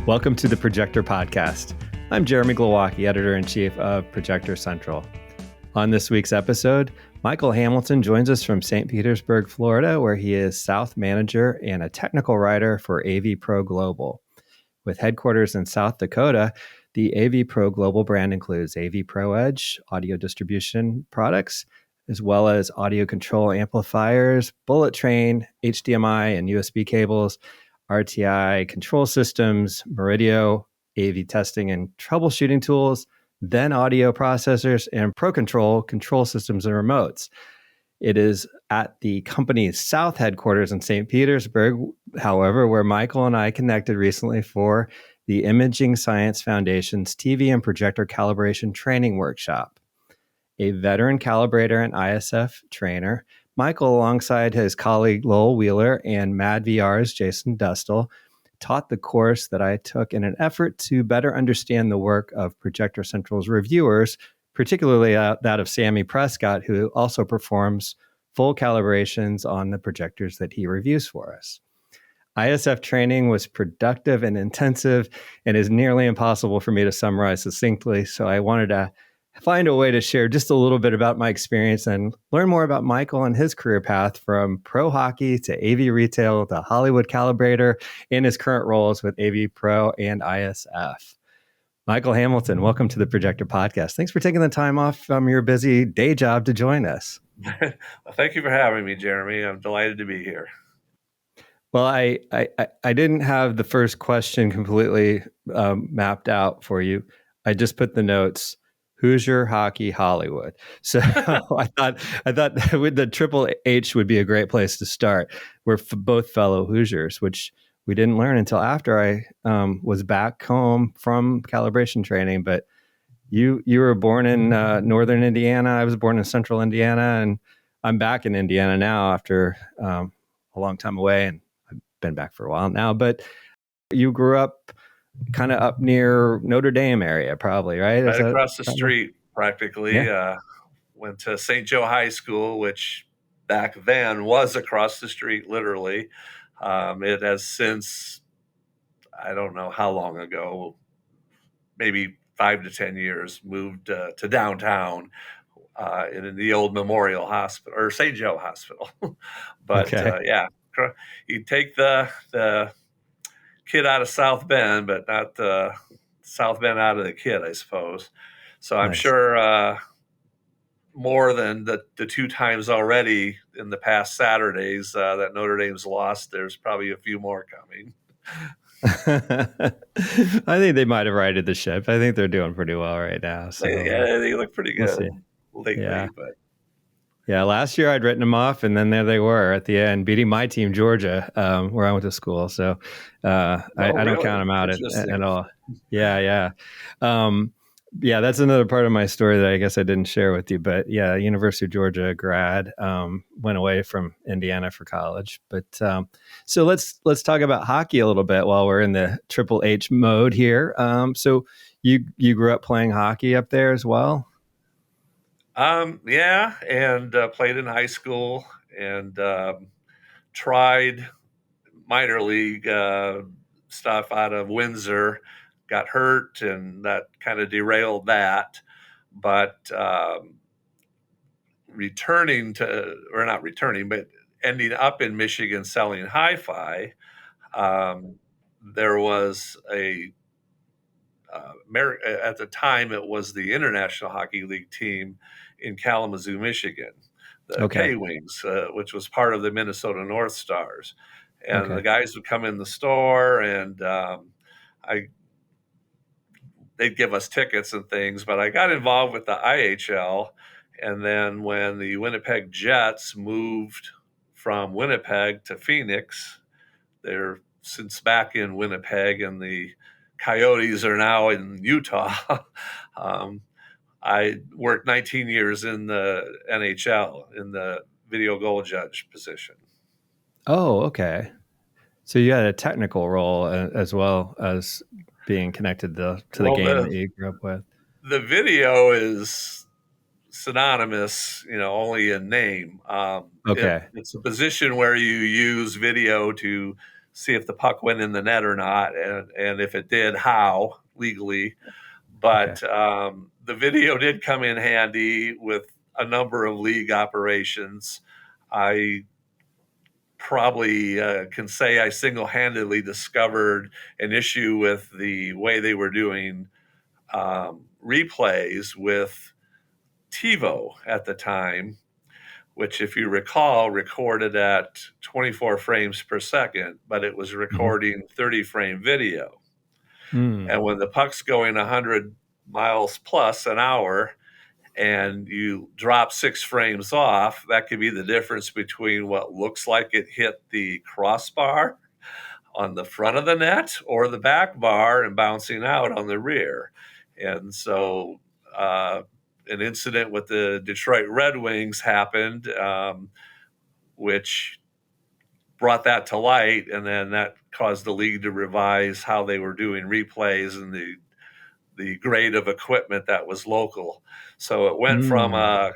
Welcome to the Projector Podcast. I'm Jeremy Glowacki, Editor-in-Chief of ProjectorCentral. On this week's episode, Michael Hamilton joins us from St. Petersburg, Florida, where he is South Manager and a technical writer for AVPro Global. With headquarters in South Dakota, the AVPro Global brand includes AVPro Edge, audio distribution products, as well as AudioControl amplifiers, bullet train, HDMI and USB cables, RTI control systems, Murideo, AV testing and troubleshooting tools, ThenAudio processors, and ProControl control systems and remotes. It is at the company's South headquarters in St. Petersburg, however, where Michael and I connected recently for the Imaging Science Foundation's TV and projector calibration training workshop. A veteran calibrator and ISF trainer, Michael, alongside his colleague Loel Wheeler and madVR's Jason Dustal, taught the course that I took in an effort to better understand the work of ProjectorCentral's reviewers, particularly that of Sammy Prescott, who also performs full calibrations on the projectors that he reviews for us. ISF training was productive and intensive and is nearly impossible for me to summarize succinctly, so I wanted to find a way to share just a little bit about my experience and learn more about Michael and his career path from pro hockey to AV retail to Hollywood calibrator and his current roles with AVPro and ISF. Michael Hamilton, welcome to the Projector Podcast. Thanks for taking the time off from your busy day job to join us. Well, thank you for having me, Jeremy. I'm delighted to be here. Well, I didn't have the first question completely mapped out for you. I just put the notes. Hoosier Hockey Hollywood. So I thought with the Triple H would be a great place to start. We're both fellow Hoosiers, which we didn't learn until after I was back home from calibration training. But you were born in northern Indiana. I was born in central Indiana, and I'm back in Indiana now after a long time away, and I've been back for a while now. But you grew up kind of up near Notre Dame area, probably, right? Right across the street, practically. Yeah. Went to St. Joe High School, which back then was across the street, literally. It has since, I don't know how long ago, maybe 5 to 10 years, moved to downtown in the old Memorial Hospital, or St. Joe Hospital. But okay. You take the kid out of South Bend, but not South Bend out of the kid, I suppose. So I'm sure more than the two times already in the past Saturdays that Notre Dame's lost, there's probably a few more coming. I think they might have righted the ship. I think they're doing pretty well right now. So they look pretty good lately. Yeah. But yeah, last year I'd written them off, and then there they were at the end, beating my team, Georgia, where I went to school. So I don't count them out at all. Yeah. Yeah, that's another part of my story that I guess I didn't share with you. But yeah, University of Georgia grad, went away from Indiana for college. But so let's talk about hockey a little bit while we're in the Triple H mode here. So you grew up playing hockey up there as well? Yeah, and played in high school and tried minor league stuff out of Windsor, got hurt, and that kind of derailed that. But ending up in Michigan selling hi-fi, there was at the time it was the International Hockey League team in Kalamazoo, Michigan, the K-Wings, which was part of the Minnesota North Stars. And the guys would come in the store, and they'd give us tickets and things. But I got involved with the IHL, and then when the Winnipeg Jets moved from Winnipeg to Phoenix, they're since back in Winnipeg, and the Coyotes are now in Utah. I worked 19 years in the NHL in the video goal judge position. Oh, okay. So you had a technical role as well as being connected to the game that you grew up with. The video is synonymous, only in name. It's a position where you use video to see if the puck went in the net or not, and if it did, how legally. But the video did come in handy with a number of league operations. I probably can say I single-handedly discovered an issue with the way they were doing replays with TiVo at the time, which, if you recall, recorded at 24 frames per second, but it was recording 30-frame video. And when the puck's going 100 miles plus an hour and you drop 6 frames off, that could be the difference between what looks like it hit the crossbar on the front of the net or the back bar and bouncing out on the rear. And so an incident with the Detroit Red Wings happened, which brought that to light, and then that caused the league to revise how they were doing replays and the grade of equipment that was local. So it went from it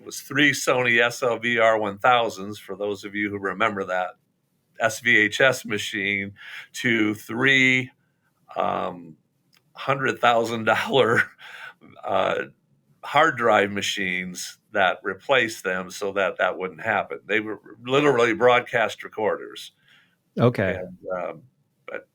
was 3 Sony SLVR 1000s, for those of you who remember that SVHS machine, to 3 $100,000 hard drive machines that replaced them so that that wouldn't happen. They were literally broadcast recorders. Okay. But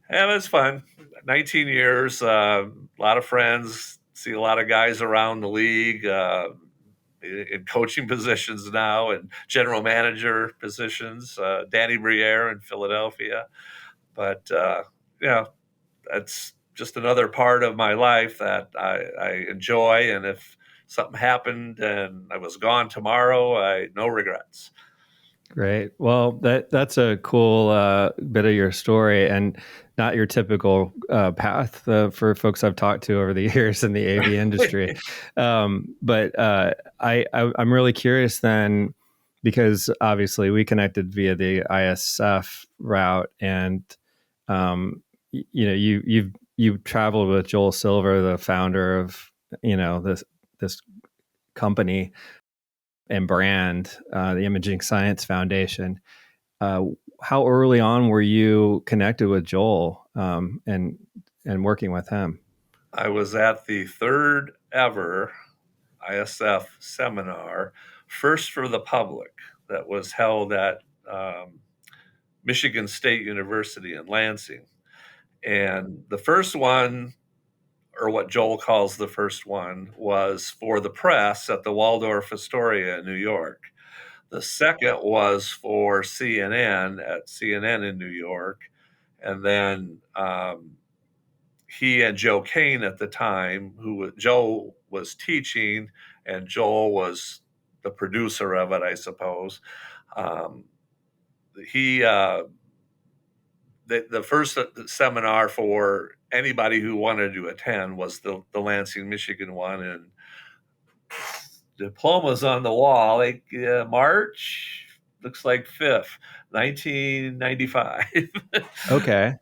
it was fun. 19 years, a lot of friends, see a lot of guys around the league in coaching positions now and general manager positions, Danny Briere in Philadelphia. But, that's just another part of my life that I enjoy. And if something happened and I was gone tomorrow, no regrets. Great. Well, that's a cool bit of your story, and not your typical path for folks I've talked to over the years in the AV industry. But I'm really curious then, because obviously we connected via the ISF route, and you've traveled with Joel Silver, the founder of this company and brand, the Imaging Science Foundation. How early on were you connected with Joel and working with him? I was at the 3rd ever ISF seminar, first for the public, that was held at Michigan State University in Lansing. And the first one, or what Joel calls the first one, was for the press at the Waldorf Astoria in New York. The second was for CNN at CNN in New York. And then he and Joe Kane at the time, Joe was teaching and Joel was the producer of it, I suppose. The first seminar for anybody who wanted to attend was the Lansing, Michigan one, and diplomas on the wall. March, looks like 5th, 1995. Okay.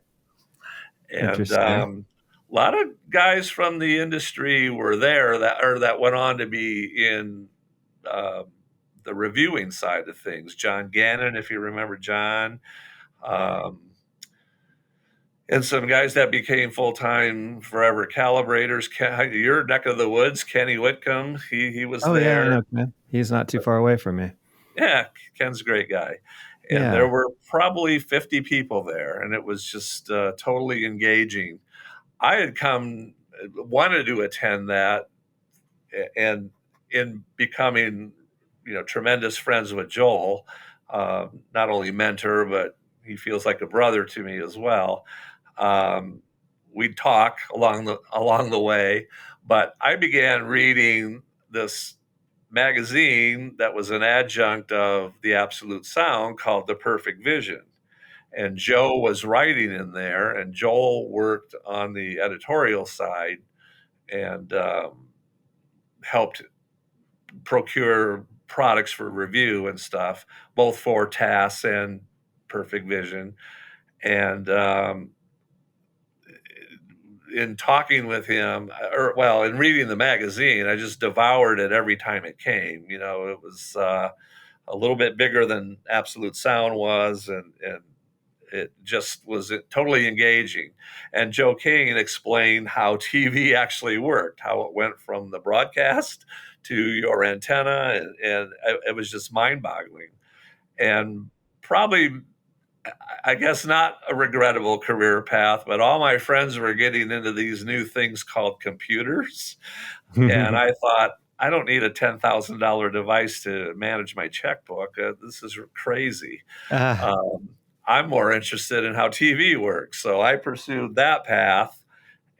And a lot of guys from the industry were there that went on to be in the reviewing side of things. John Gannon, if you remember John. And some guys that became full-time forever calibrators. Your neck of the woods, Kenny Whitcomb, he was there. Yeah, I know Ken. He's not too far away from me. Yeah, Ken's a great guy. And there were probably 50 people there, and it was just totally engaging. I had wanted to attend that, and in becoming, tremendous friends with Joel, not only mentor, but he feels like a brother to me as well. We'd talk along the way, but I began reading this magazine that was an adjunct of the Absolute Sound called The Perfect Vision. And Joe was writing in there, and Joel worked on the editorial side and helped procure products for review and stuff, both for TAS and Perfect Vision. And in talking with him, in reading the magazine, I just devoured it every time it came. It was a little bit bigger than Absolute Sound was, and It just was totally engaging. And Joe King explained how TV actually worked, how it went from the broadcast to your antenna, and it was just mind-boggling. And probably, I guess, not a regrettable career path, but all my friends were getting into these new things called computers. And I thought, I don't need a $10,000 device to manage my checkbook. This is crazy. I'm more interested in how TV works. So I pursued that path,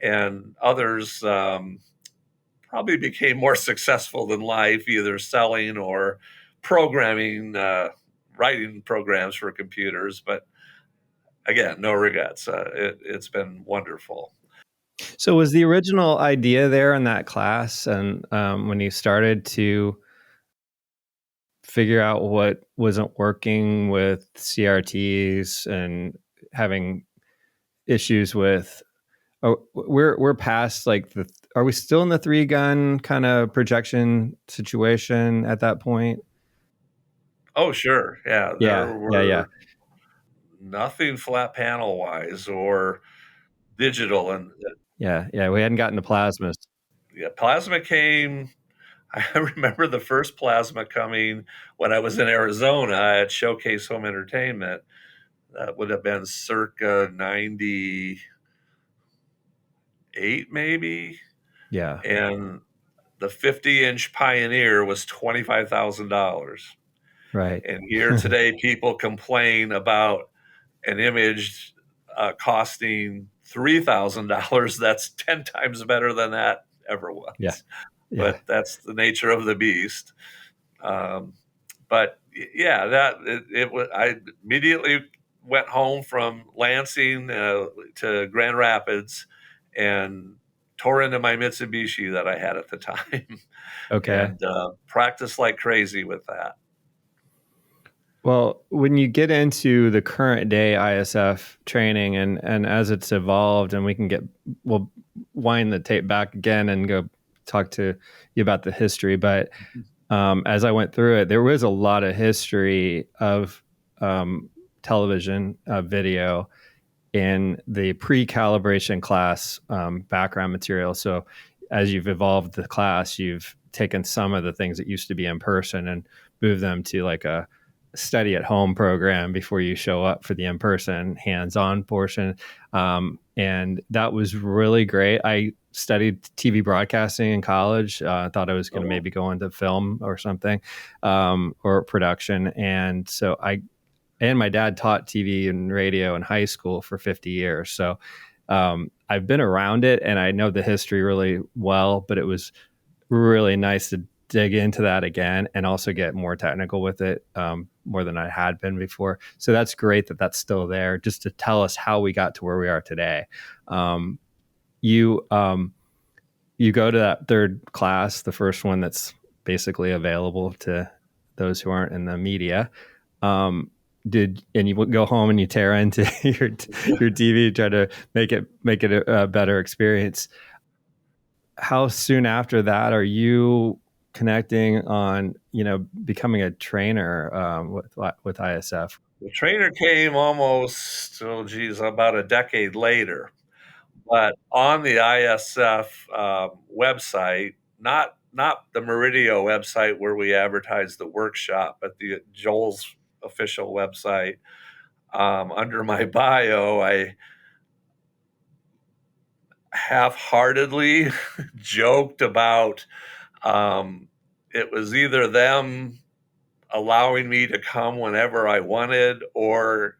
and others probably became more successful in life, either selling or programming, writing programs for computers. But again, no regrets. It's been wonderful. So was the original idea there in that class, and when you started to figure out what wasn't working with CRTs and having issues with, we're past like are we still in the 3-gun kind of projection situation at that point? Oh, sure. Yeah. There Yeah. were nothing flat panel wise or digital. And Yeah. We hadn't gotten to plasmas. yeah, plasma came. I remember the first plasma coming when I was in Arizona at Showcase Home Entertainment. That would have been circa 98, maybe. Yeah. And the 50-inch Pioneer was $25,000. Right. And here today, people complain about an image costing $3,000. That's 10 times better than that ever was. Yeah. But that's the nature of the beast. But yeah, that it was. I immediately went home from Lansing to Grand Rapids and tore into my Mitsubishi that I had at the time. Okay. And practiced like crazy with that. Well, when you get into the current day ISF training and as it's evolved, and we'll wind the tape back again and go talk to you about the history. But as I went through it, there was a lot of history of television video in the pre-calibration class background material. So as you've evolved the class, you've taken some of the things that used to be in person and moved them to like a study at home program before you show up for the in-person hands-on portion. And that was really great. I studied TV broadcasting in college. Thought I was going to maybe go into film or something, or production. And so my dad taught TV and radio in high school for 50 years. So I've been around it and I know the history really well, but it was really nice to dig into that again and also get more technical with it, more than I had been before. So that's great that that's still there, just to tell us how we got to where we are today. You go to that third class, the first one that's basically available to those who aren't in the media. And you go home and you tear into your TV, try to make it a better experience. How soon after that are you connecting on, becoming a trainer with ISF? The trainer came almost, about a decade later. But on the ISF website, not the Murideo website where we advertise the workshop, but the Joel's official website, under my bio, I half-heartedly joked about it was either them allowing me to come whenever I wanted or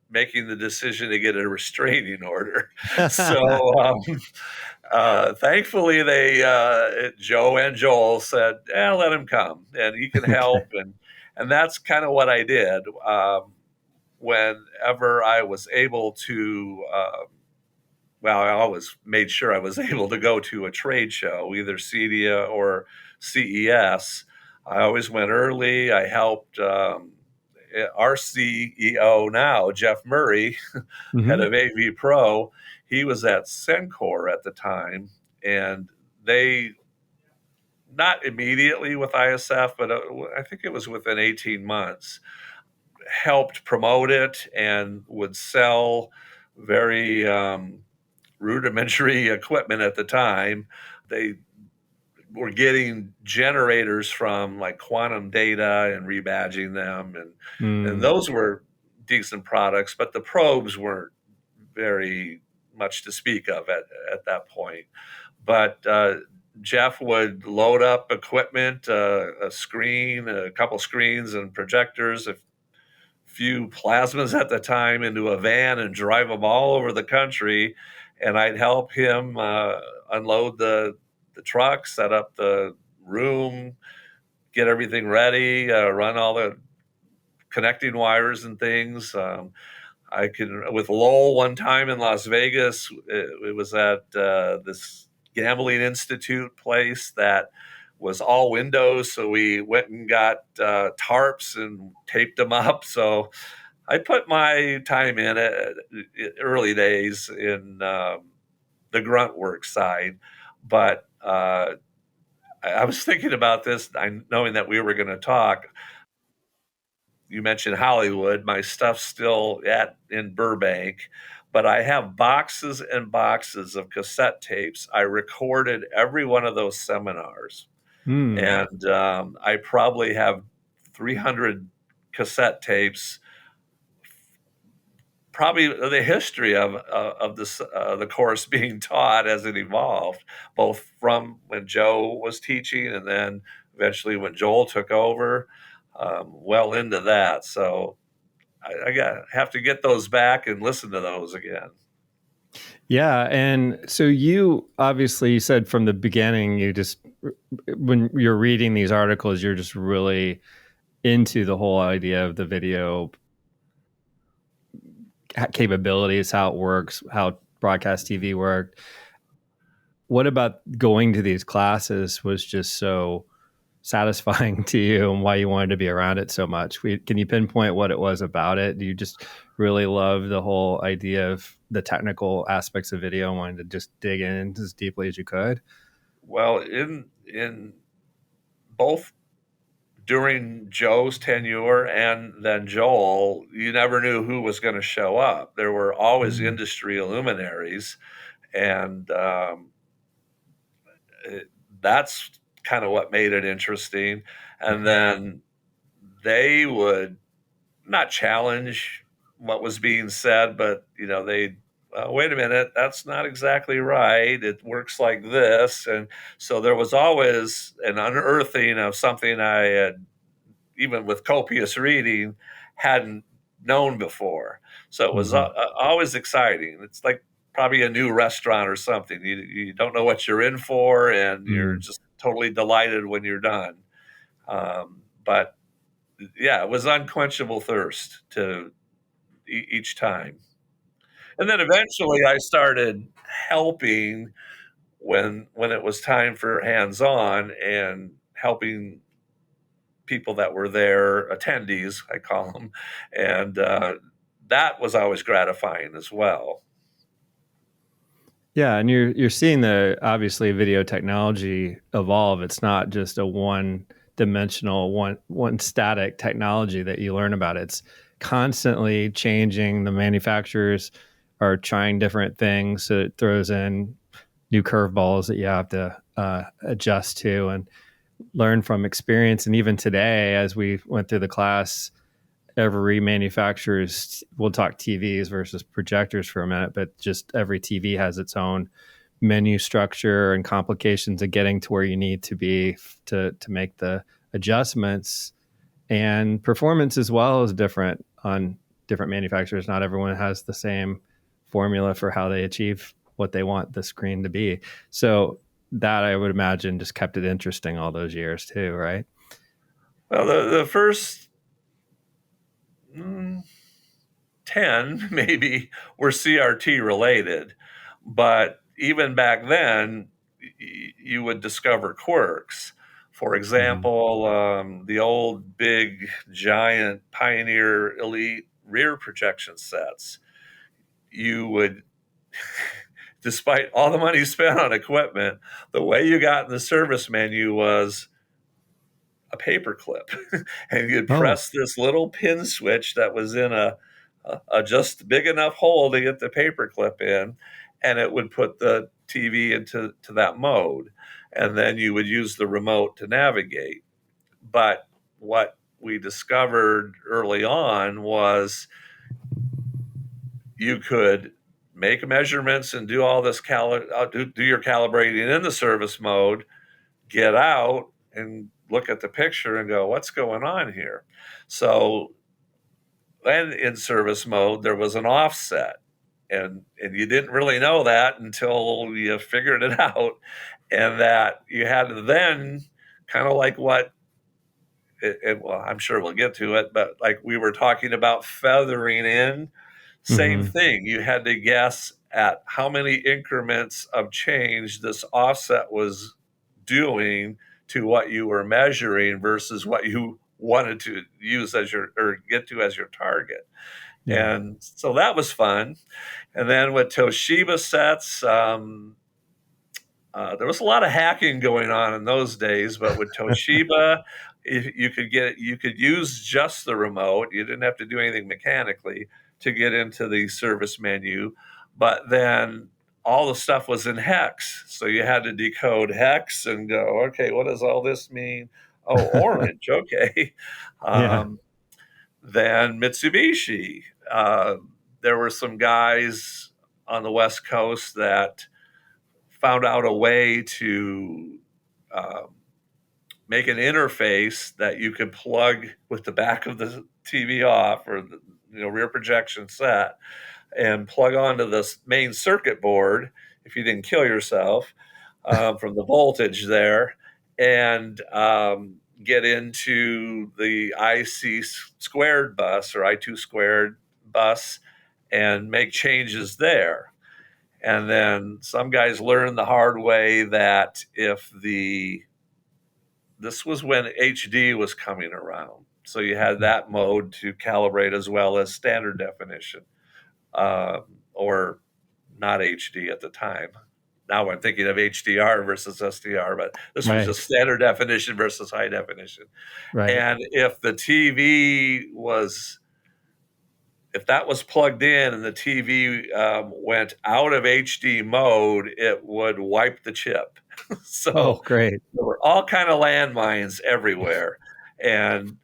making the decision to get a restraining order. So thankfully Joe and Joel said, let him come and he can help. And that's kind of what I did. Whenever I was able to, I always made sure I was able to go to a trade show, either CEDIA or CES. I always went early. I helped our CEO now, Jeff Murray, head of AVPro. He was at Cencor at the time, and they, not immediately with ISF, but I think it was within 18 months, helped promote it and would sell very rudimentary equipment at the time. They were getting generators from like Quantum Data and rebadging them, and those were decent products, but the probes weren't very much to speak of at that point. But Jeff would load up equipment, a screen, a couple screens and projectors, a few plasmas at the time, into a van and drive them all over the country. And I'd help him unload the truck, set up the room, get everything ready, run all the connecting wires and things. I could, with Loel one time in Las Vegas, it was at this gambling institute place that was all windows. So we went and got tarps and taped them up. So I put my time in early days in the grunt work side. But I was thinking about this, knowing that we were going to talk. You mentioned Hollywood. My stuff's still in Burbank, but I have boxes and boxes of cassette tapes. I recorded every one of those seminars, and I probably have 300 cassette tapes. Probably the history of this the course being taught as it evolved, both from when Joe was teaching and then eventually when Joel took over. Well into that, so I have to get those back and listen to those again. Yeah, and so you obviously said from the beginning, you just, when you're reading these articles, you're just really into the whole idea of the video capabilities, how it works, how broadcast TV worked. What about going to these classes was just so satisfying to you, and why you wanted to be around it so much? Can you pinpoint what it was about it? Do you just really love the whole idea of the technical aspects of video and wanted to just dig in as deeply as you could? Well, in both during Joe's tenure and then Joel, you never knew who was going to show up. There were always industry luminaries, and that's kind of what made it interesting. And then they would not challenge what was being said, but they wait a minute, that's not exactly right. It works like this, and so there was always an unearthing of something I had, even with copious reading, hadn't known before. So it was always exciting. It's like probably a new restaurant or something. You don't know what you're in for, and you're just totally delighted when you're done. But yeah, it was unquenchable thirst to each time. And then eventually I started helping when it was time for hands-on and helping people that were there, attendees, I call them. And that was always gratifying as well. Yeah, and you're seeing the obviously video technology evolve. It's not just a one-dimensional, one static technology that you learn about. It's constantly changing. The manufacturers are trying different things, so it throws in new curveballs that you have to adjust to and learn from experience. And even today, as we went through the class, every manufacturer's, we'll talk TVs versus projectors for a minute, but just every TV has its own menu structure and complications of getting to where you need to be to make the adjustments. And performance as well is different on different manufacturers. Not everyone has the same formula for how they achieve what they want the screen to be. So that, I would imagine, just kept it interesting all those years too, right? Well, the first 10 maybe were CRT related, but even back then you would discover quirks. For example, the old big giant Pioneer Elite rear projection sets, you would despite all the money spent on equipment, the way you got in the service menu was a paper clip, and you'd Oh, press this little pin switch that was in a just big enough hole to get the paper clip in, and it would put the TV into that mode, and then you would use the remote to navigate. But what we discovered early on was you could make measurements and do all this do your calibrating in the service mode, get out and look at the picture and go, what's going on here? So then in service mode, there was an offset. And you didn't really know that until you figured it out. And that you had to then kind of like well, I'm sure we'll get to it, but like we were talking about feathering in, same thing. You had to guess at how many increments of change this offset was doing to what you were measuring versus what you wanted to use as or get to as your target. yeah. And so that was fun. And then with Toshiba sets, there was a lot of hacking going on in those days, but with Toshiba, you could use just the remote. You didn't have to do anything mechanically to get into the service menu. But then all the stuff was in hex, so you had to decode hex and go, okay, what does all this mean? Oh, orange, okay. Yeah. Then Mitsubishi. There were some guys on the West Coast that found out a way to make an interface that you could plug with the back of the TV off or the rear projection set and plug onto the main circuit board if you didn't kill yourself from the voltage there, and get into the IC squared bus or I2 squared bus and make changes there. And then some guys learned the hard way that this was when HD was coming around. So you had that mode to calibrate as well as standard definition, or not HD at the time. Now I'm thinking of HDR versus SDR, but this was just standard definition versus high definition. Right. And if the TV if that was plugged in and the TV went out of HD mode, it would wipe the chip. So great. there were all kind of landmines everywhere. And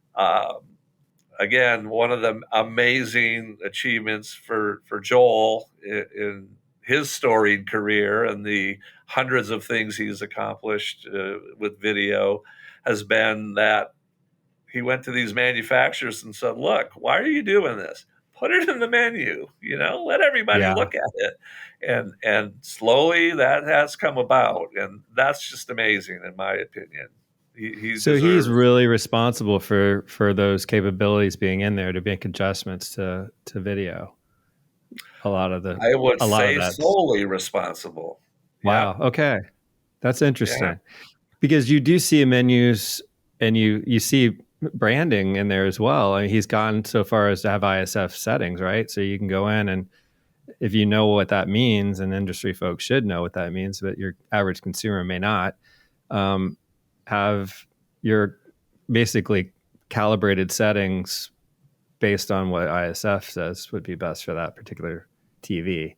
again, one of the amazing achievements for Joel in his storied career and the hundreds of things he's accomplished with video has been that he went to these manufacturers and said, look, why are you doing this? Put it in the menu, let everybody look at it. And slowly that has come about. And that's just amazing, in my opinion. He's really responsible for those capabilities being in there to make adjustments to video. I would say solely responsible. Wow. Yeah. Okay. That's interesting. Because you do see menus and you see branding in there as well. I mean, he's gone so far as to have ISF settings, right? So you can go in, and if you know what that means, and industry folks should know what that means, but your average consumer may not, have your basically calibrated settings based on what ISF says would be best for that particular TV.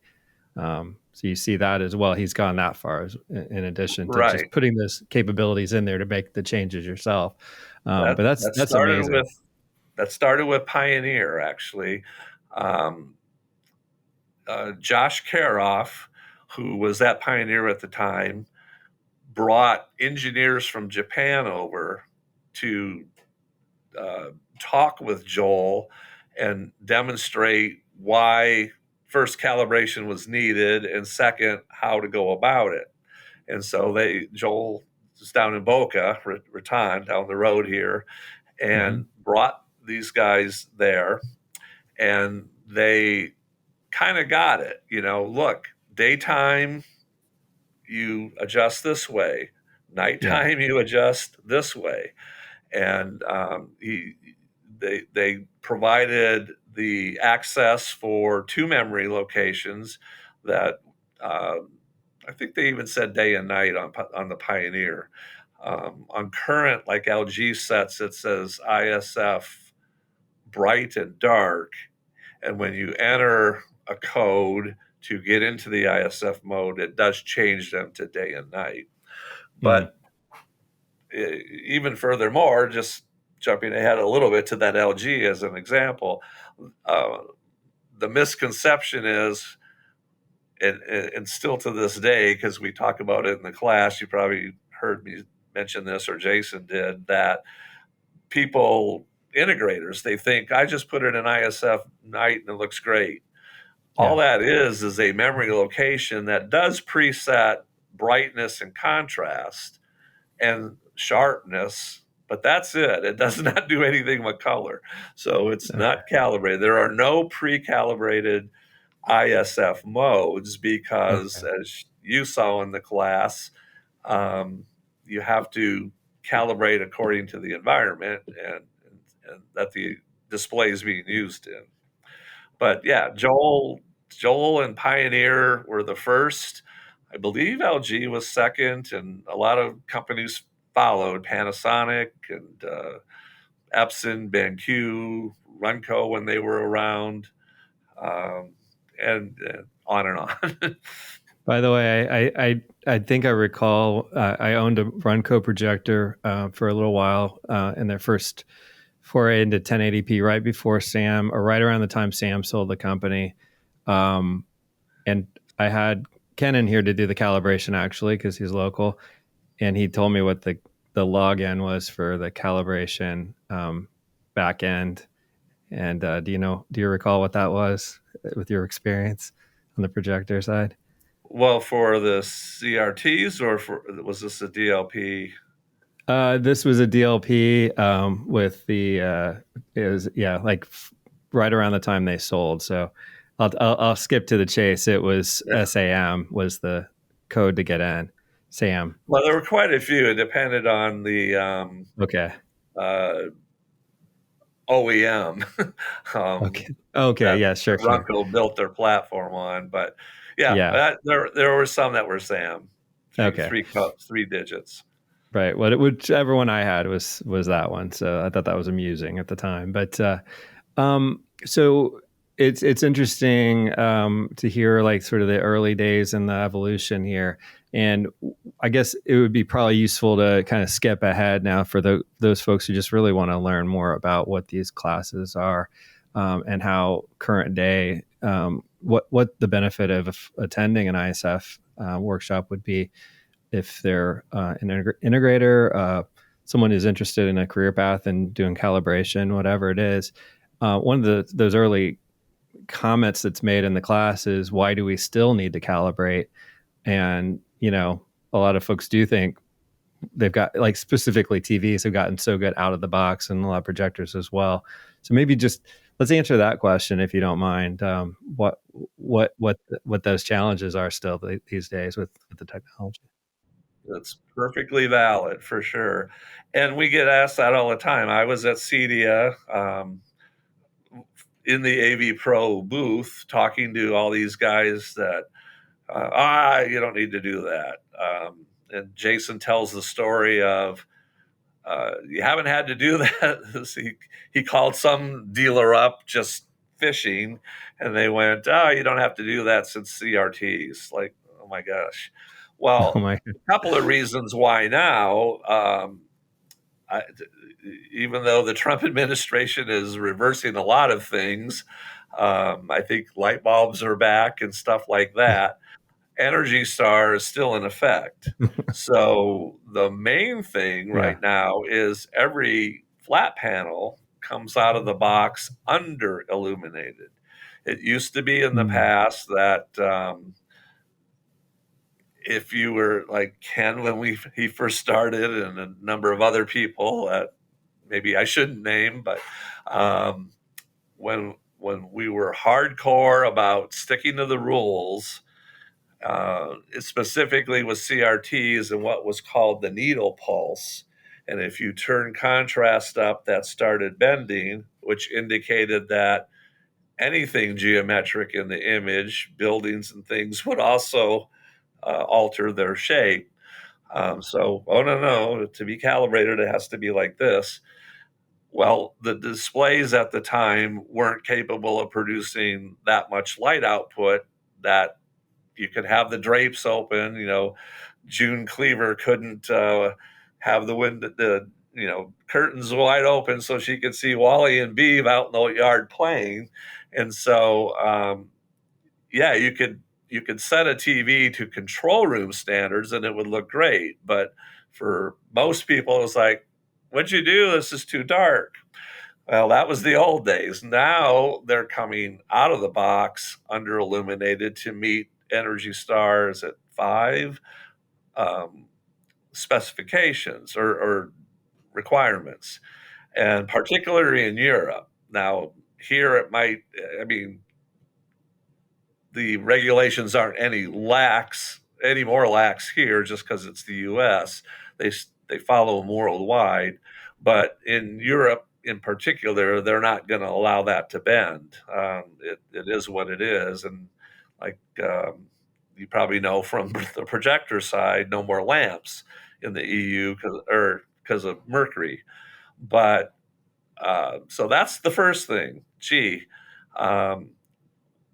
So you see that as well. He's gone that far in addition to just putting those capabilities in there to make the changes yourself. But that's amazing. That started with Pioneer, actually. Josh Karoff, who was at Pioneer at the time, brought engineers from Japan over to talk with Joel and demonstrate why, first, calibration was needed, and second, how to go about it. And so Joel is down in Boca Raton, down the road here, and brought these guys there, and they kind of got it. Look, daytime, you adjust this way. Nighttime, you adjust this way. And they provided the access for 2 memory locations that I think they even said day and night on the Pioneer. On current, like LG sets, it says ISF bright and dark. And when you enter a code to get into the ISF mode, it does change them to day and night. But even furthermore, just jumping ahead a little bit to that LG as an example, the misconception is, and still to this day, because we talk about it in the class, you probably heard me mention this, or Jason did, that people, integrators, they think I just put it in ISF night and it looks great. All that is a memory location that does preset brightness and contrast and sharpness, but that's it. It does not do anything with color. So it's not calibrated. There are no pre-calibrated ISF modes because, as you saw in the class, you have to calibrate according to the environment and that the display is being used in. But yeah, Joel and Pioneer were the first. I believe LG was second, and a lot of companies followed. Panasonic and Epson, BenQ, Runco when they were around, and on and on. By the way, I think I recall I owned a Runco projector for a little while in their first foray into 1080p, right before Sam, or right around the time Sam sold the company. And I had Ken in here to do the calibration, actually, because he's local, and he told me what the login was for the calibration back end. And do you recall what that was with your experience on the projector side? Well, for the CRTs, or was this a DLP? This was a DLP with the it was like right around the time they sold. So I'll skip to the chase. It was SAM was the code to get in. SAM. Well, there were quite a few. It depended on the OEM. Okay. Yeah. Sure. Runco built their platform on, but there were some that were SAM. Three digits. Right. Well, whichever one I had was that one. So I thought that was amusing at the time. But so it's interesting to hear like sort of the early days and the evolution here. And I guess it would be probably useful to kind of skip ahead now for those folks who just really want to learn more about what these classes are and how current day, what the benefit of attending an ISF workshop would be if they're an integrator, someone who's interested in a career path and doing calibration, whatever it is. One of those early comments that's made in the class is, why do we still need to calibrate? And, a lot of folks do think they've got, like, specifically TVs have gotten so good out of the box, and a lot of projectors as well. So maybe just let's answer that question, if you don't mind. What those challenges are still these days with the technology. That's perfectly valid, for sure. And we get asked that all the time. I was at CEDIA in the AVPro booth talking to all these guys that, you don't need to do that. And Jason tells the story of, you haven't had to do that. He called some dealer up just fishing, and they went, you don't have to do that since CRTs. Like, oh my gosh. Well, a couple of reasons why now. Even though the Trump administration is reversing a lot of things, I think light bulbs are back and stuff like that. Energy Star is still in effect. So the main thing right now is every flat panel comes out of the box under illuminated. It used to be in the past that if you were like Ken when he first started, and a number of other people that maybe I shouldn't name, but when we were hardcore about sticking to the rules, specifically with CRTs and what was called the needle pulse. And if you turn contrast up, that started bending, which indicated that anything geometric in the image, buildings and things, would also alter their shape. So, oh no, to be calibrated, it has to be like this. Well, the displays at the time weren't capable of producing that much light output that you could have the drapes open. June Cleaver couldn't have the curtains wide open so she could see Wally and Beeve out in the yard playing. And so, yeah, you could set a TV to control room standards and it would look great. But for most people, it's like, what'd you do? This is too dark. Well, that was the old days. Now they're coming out of the box under illuminated to meet Energy Star's at 5 specifications or requirements, and particularly in Europe. Now, here it might, I mean, the regulations aren't any more lax here just because it's the U.S. They follow them worldwide, but in Europe in particular, they're not going to allow that to bend. It is what it is, and like you probably know from the projector side, no more lamps in the EU because of mercury. But so that's the first thing.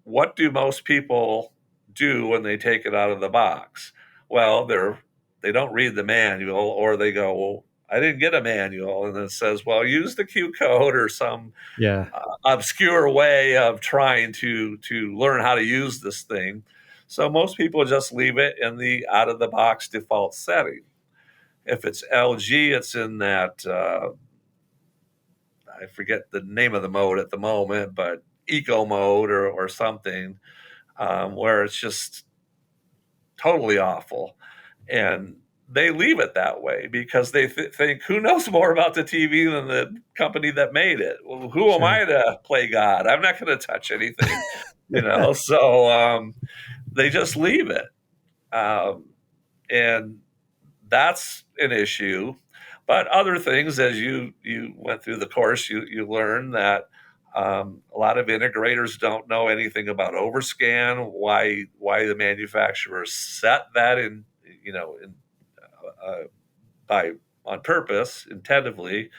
What do most people do when they take it out of the box? Well, they don't read the manual, or they go, well, I didn't get a manual, and it says, well, use the Q code or some obscure way of trying to learn how to use this thing. So most people just leave it in the out of the box default setting. If it's LG, it's in that I forget the name of the mode at the moment, but eco mode or something, where it's just totally awful. And they leave it that way because they think, who knows more about the TV than the company that made it? Well, who am I to play God? I'm not going to touch anything, So they just leave it. And that's an issue. But other things, as you went through the course, you learn that a lot of integrators don't know anything about overscan, why the manufacturer set that on purpose, intentively,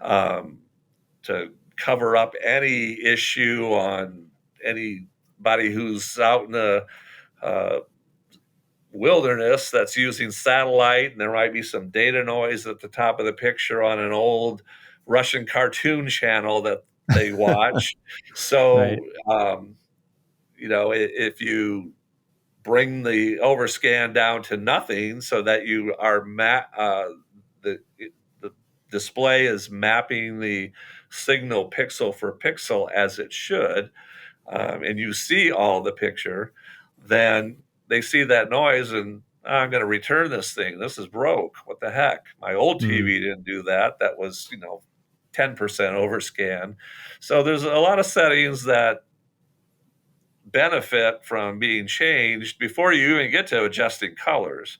to cover up any issue on anybody who's out in the wilderness that's using satellite, and there might be some data noise at the top of the picture on an old Russian cartoon channel that they watch. So, right. If you bring the overscan down to nothing so that you are the display is mapping the signal pixel for pixel as it should, and you see all the picture, then they see that noise and I'm going to return this thing. This is broke. What the heck? My old TV didn't do that. That was, 10% overscan. So there's a lot of settings that benefit from being changed before you even get to adjusting colors.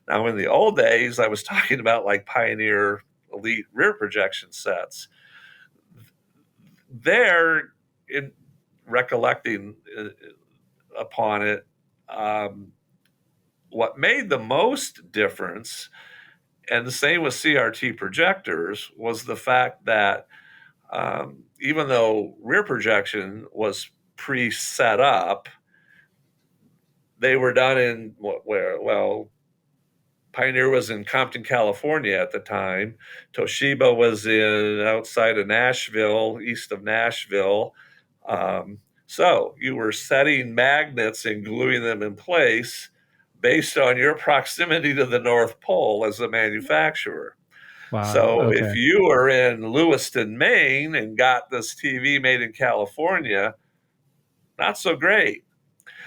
Now, in the old days, I was talking about like Pioneer Elite rear projection sets. There, in recollecting upon it, what made the most difference, and the same with CRT projectors, was the fact that even though rear projection was pre-set up, they were done in Pioneer was in Compton, California at the time. Toshiba was outside of Nashville, east of Nashville. So you were setting magnets and gluing them in place based on your proximity to the North Pole as a manufacturer. Wow. So if you were in Lewiston, Maine, and got this TV made in California, not so great.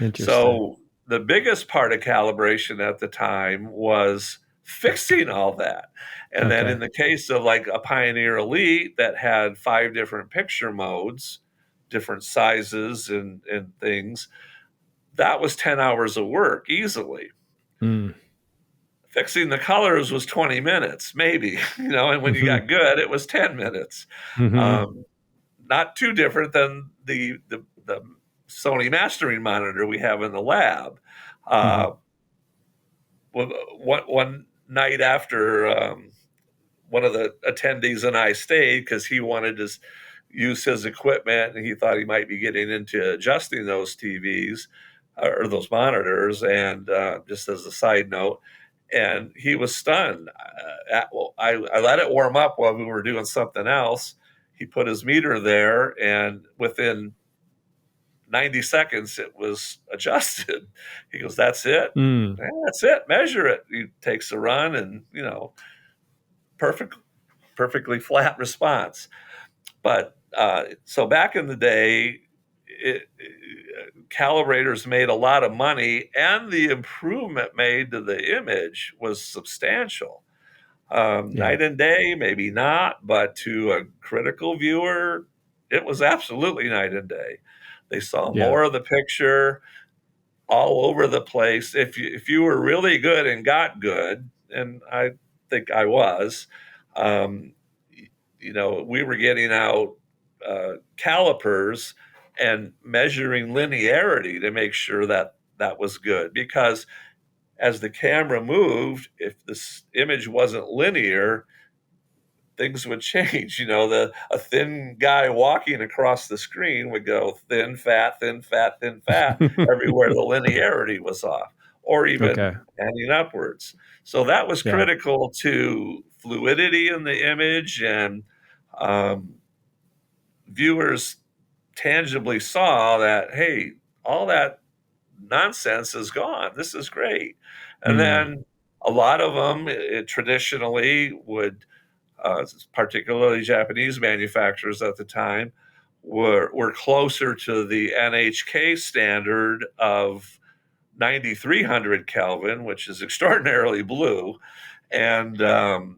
Interesting. So the biggest part of calibration at the time was fixing all that. And then in the case of like a Pioneer Elite that had 5 different picture modes, different sizes and things, that was 10 hours of work easily. Fixing the colors was 20 minutes, maybe, and when you got good, it was 10 minutes. Not too different than the Sony mastering monitor we have in the lab. One night after one of the attendees and I stayed because he wanted to use his equipment and he thought he might be getting into adjusting those TVs or those monitors. And just as a side note, and he was stunned. I let it warm up while we were doing something else. He put his meter there, and within 90 seconds, it was adjusted. He goes, "That's it. That's it. Measure it." He takes a run, and perfectly flat response. But so back in the day, calibrators made a lot of money, and the improvement made to the image was substantial. Night and day, maybe not, but to a critical viewer, it was absolutely night and day. They saw more of the picture all over the place. If you were really good and got good, and I think I was, we were getting out calipers and measuring linearity to make sure that that was good. Because as the camera moved, if this image wasn't linear, things would change. A thin guy walking across the screen would go thin, fat, thin, fat, thin, fat, everywhere the linearity was off, or even panning upwards. So that was critical to fluidity in the image, and viewers tangibly saw that, hey, all that nonsense is gone. This is great. And then a lot of them traditionally would, particularly Japanese manufacturers at the time, were closer to the NHK standard of 9300 Kelvin, which is extraordinarily blue. And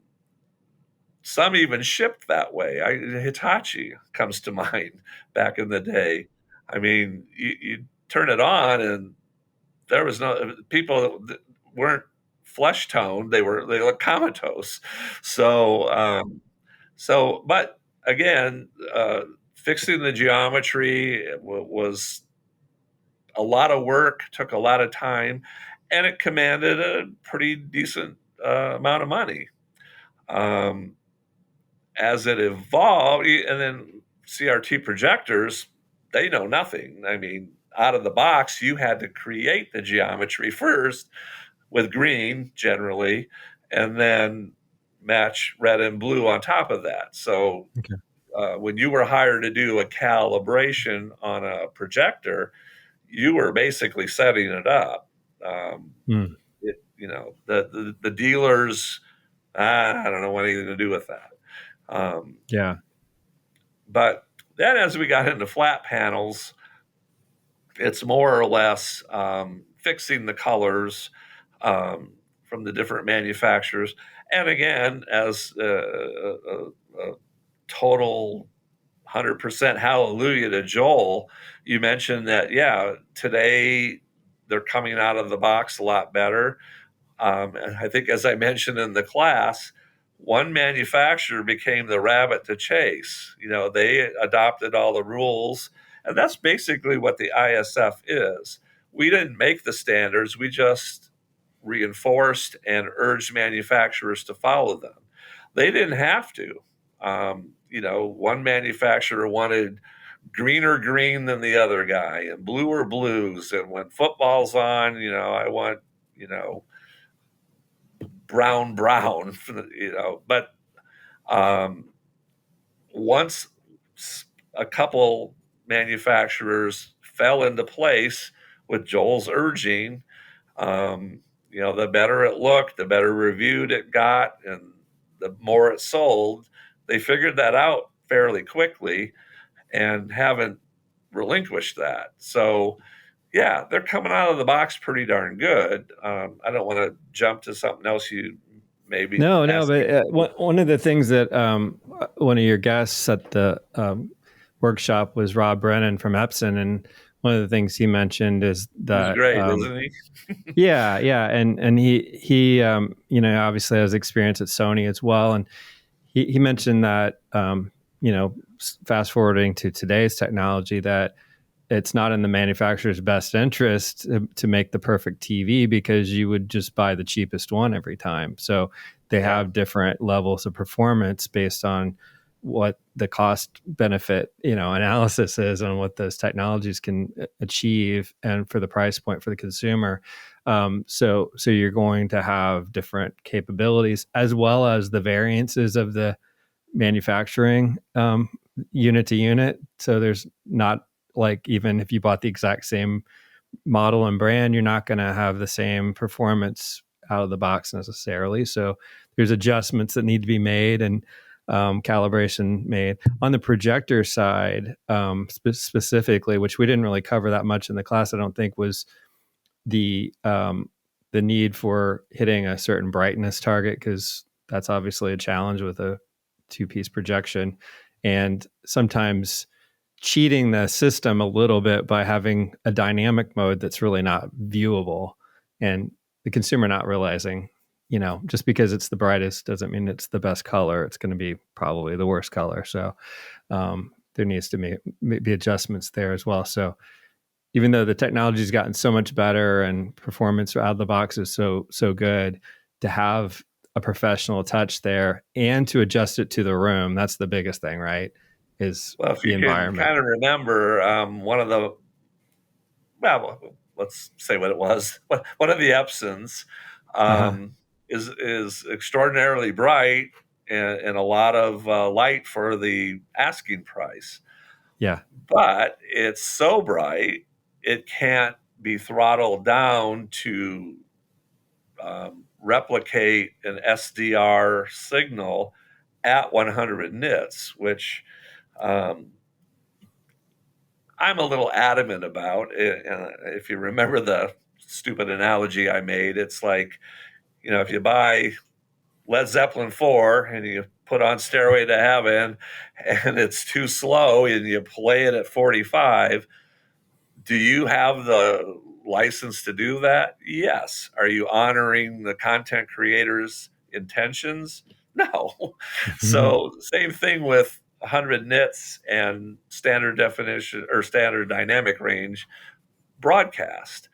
some even shipped that way. Hitachi comes to mind back in the day. I mean, you turn it on and there was no people that weren't flesh toned. They looked comatose. But again, fixing the geometry was a lot of work, took a lot of time, and it commanded a pretty decent amount of money. As it evolved, and then CRT projectors, they know nothing. I mean, out of the box, you had to create the geometry first with green generally, and then match red and blue on top of that. So when you were hired to do a calibration on a projector, you were basically setting it up. The dealers, I don't know what anything to do with that. But then as we got into flat panels, it's more or less fixing the colors from the different manufacturers. And again, as a total 100% hallelujah to Joel, you mentioned that, today they're coming out of the box a lot better. And I think, as I mentioned in the class, one manufacturer became the rabbit to chase. They adopted all the rules, and that's basically what the ISF is. We didn't make the standards, we just reinforced and urged manufacturers to follow them. They didn't have to. One manufacturer wanted greener green than the other guy and bluer blues. And when football's on, I want, brown, but once a couple manufacturers fell into place with Joel's urging, the better it looked, the better reviewed it got, and the more it sold. They figured that out fairly quickly and haven't relinquished that. So they're coming out of the box pretty darn good. I don't want to jump to something else you maybe. No, but one of the things that one of your guests at the workshop was Rob Brennan from Epson, and one of the things he mentioned is that he's great, isn't he? and he obviously has experience at Sony as well, and he mentioned that fast forwarding to today's technology, that it's not in the manufacturer's best interest to make the perfect TV, because you would just buy the cheapest one every time. So they have different levels of performance based on what the cost benefit, analysis is on what those technologies can achieve, and for the price point for the consumer. So you're going to have different capabilities, as well as the variances of the manufacturing, unit to unit. So there's not, like, even if you bought the exact same model and brand, you're not going to have the same performance out of the box necessarily. So there's adjustments that need to be made, and calibration made on the projector side, specifically, which we didn't really cover that much in the class, I don't think, was the need for hitting a certain brightness target, because that's obviously a challenge with a two-piece projection, and sometimes cheating the system a little bit by having a dynamic mode that's really not viewable, and the consumer not realizing, just because it's the brightest doesn't mean it's the best color. It's going to be probably the worst color. So there needs to be adjustments there as well. So even though the technology's gotten so much better and performance out of the box is so good, to have a professional touch there and to adjust it to the room, that's the biggest thing, right? Is if the you environment. Can kind of remember, one of the, let's say what it was. One of the Epsons is extraordinarily bright and a lot of light for the asking price. Yeah. But it's so bright, it can't be throttled down to replicate an SDR signal at 100 nits, which I'm a little adamant about. If you remember the stupid analogy I made, it's like, if you buy Led Zeppelin 4 and you put on Stairway to Heaven and it's too slow and you play it at 45, do you have the license to do that? Yes. Are you honoring the content creator's intentions? No. So same thing with 100 nits and standard definition or standard dynamic range broadcast.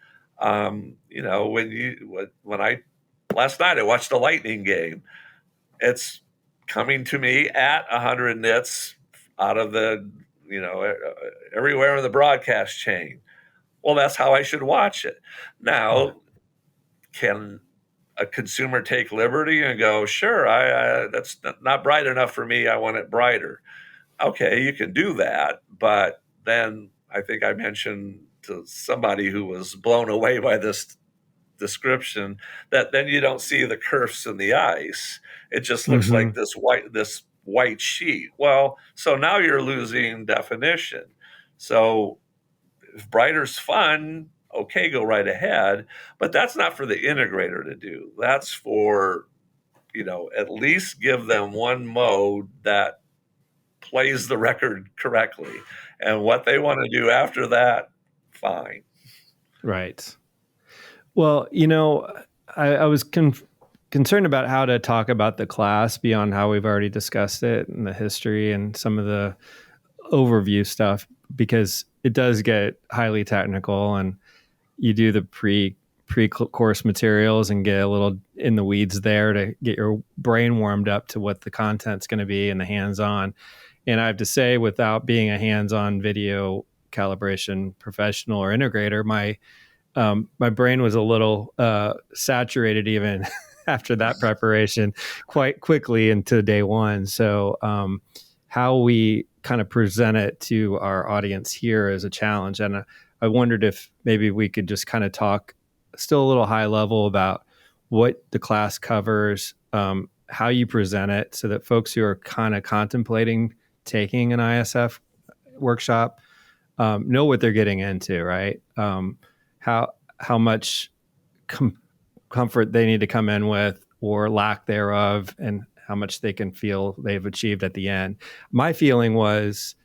Last night I watched a Lightning game. It's coming to me at 100 nits out of the, everywhere in the broadcast chain. Well, that's how I should watch it. Now, can a consumer take liberty and go, sure, that's not bright enough for me, I want it brighter? Okay, you can do that. But then I think I mentioned to somebody who was blown away by this description that then you don't see the kerfs in the ice. It just looks like this white sheet. Well, so now you're losing definition. So if brighter's fun, okay, go right ahead. But that's not for the integrator to do. That's for, at least give them one mode that plays the record correctly. And what they want to do after that, fine. Right. Well, I was concerned about how to talk about the class beyond how we've already discussed it and the history and some of the overview stuff, because it does get highly technical, and you do the pre-course materials and get a little in the weeds there to get your brain warmed up to what the content's going to be and the hands-on. And I have to say, without being a hands-on video calibration professional or integrator, my brain was a little saturated even after that preparation quite quickly into day one. So how we kind of present it to our audience here is a challenge. And I wondered if maybe we could just kind of talk still a little high level about what the class covers, how you present it, so that folks who are kind of contemplating taking an ISF workshop know what they're getting into, right? How much comfort they need to come in with, or lack thereof, and how much they can feel they've achieved at the end. My feeling was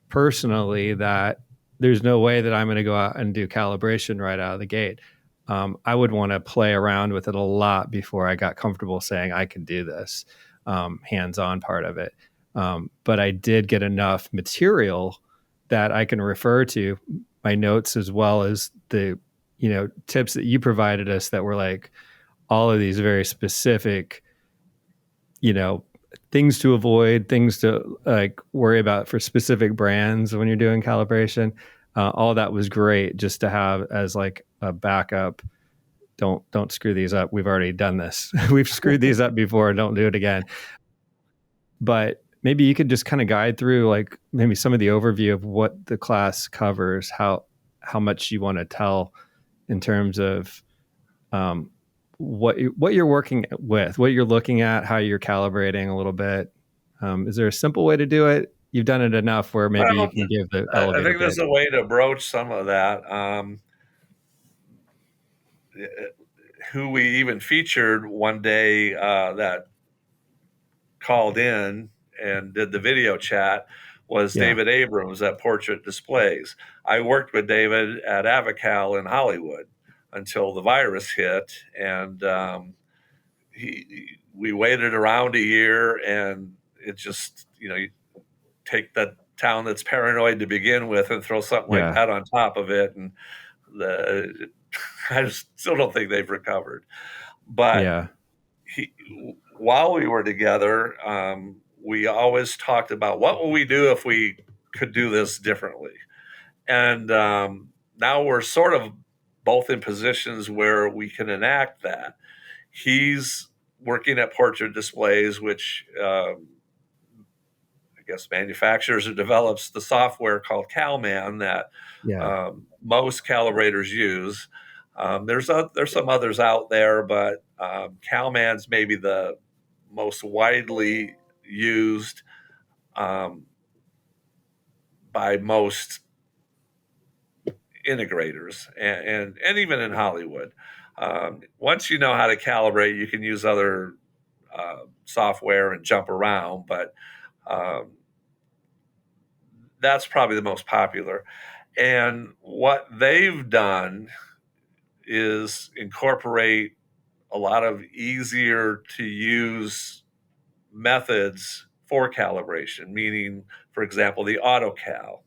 personally that there's no way that I'm going to go out and do calibration right out of the gate. I would want to play around with it a lot before I got comfortable saying I can do this, hands-on part of it. But I did get enough material that I can refer to, my notes, as well as the, tips that you provided us that were like all of these very specific, things to avoid, things to like worry about for specific brands when you're doing calibration. All that was great just to have as like a backup. Don't screw these up. We've already done this. We've screwed these up before. Don't do it again. But maybe you could just kind of guide through like maybe some of the overview of what the class covers, how much you want to tell in terms of what you're working with, what you're looking at, how you're calibrating a little bit. Is there a simple way to do it? You've done it enough where maybe you can give the I elevator think there's pitch. a way to broach some of that. Who we even featured one day that called in and did the video chat was David Abrams at Portrait Displays. I worked with David at Avical in Hollywood until the virus hit, and we waited around a year, and it just, you take that town that's paranoid to begin with and throw something like that on top of it, and I still don't think they've recovered. But while we were together, we always talked about what will we do if we could do this differently. And now we're sort of both in positions where we can enact that. He's working at Portrait Displays, which I guess manufactures or develops the software called CalMan that most calibrators use. There's some others out there, but CalMan's maybe the most widely used by most integrators and even in Hollywood. Once you know how to calibrate, you can use other software and jump around, but that's probably the most popular. And what they've done is incorporate a lot of easier to use methods for calibration, meaning, for example, the AutoCal,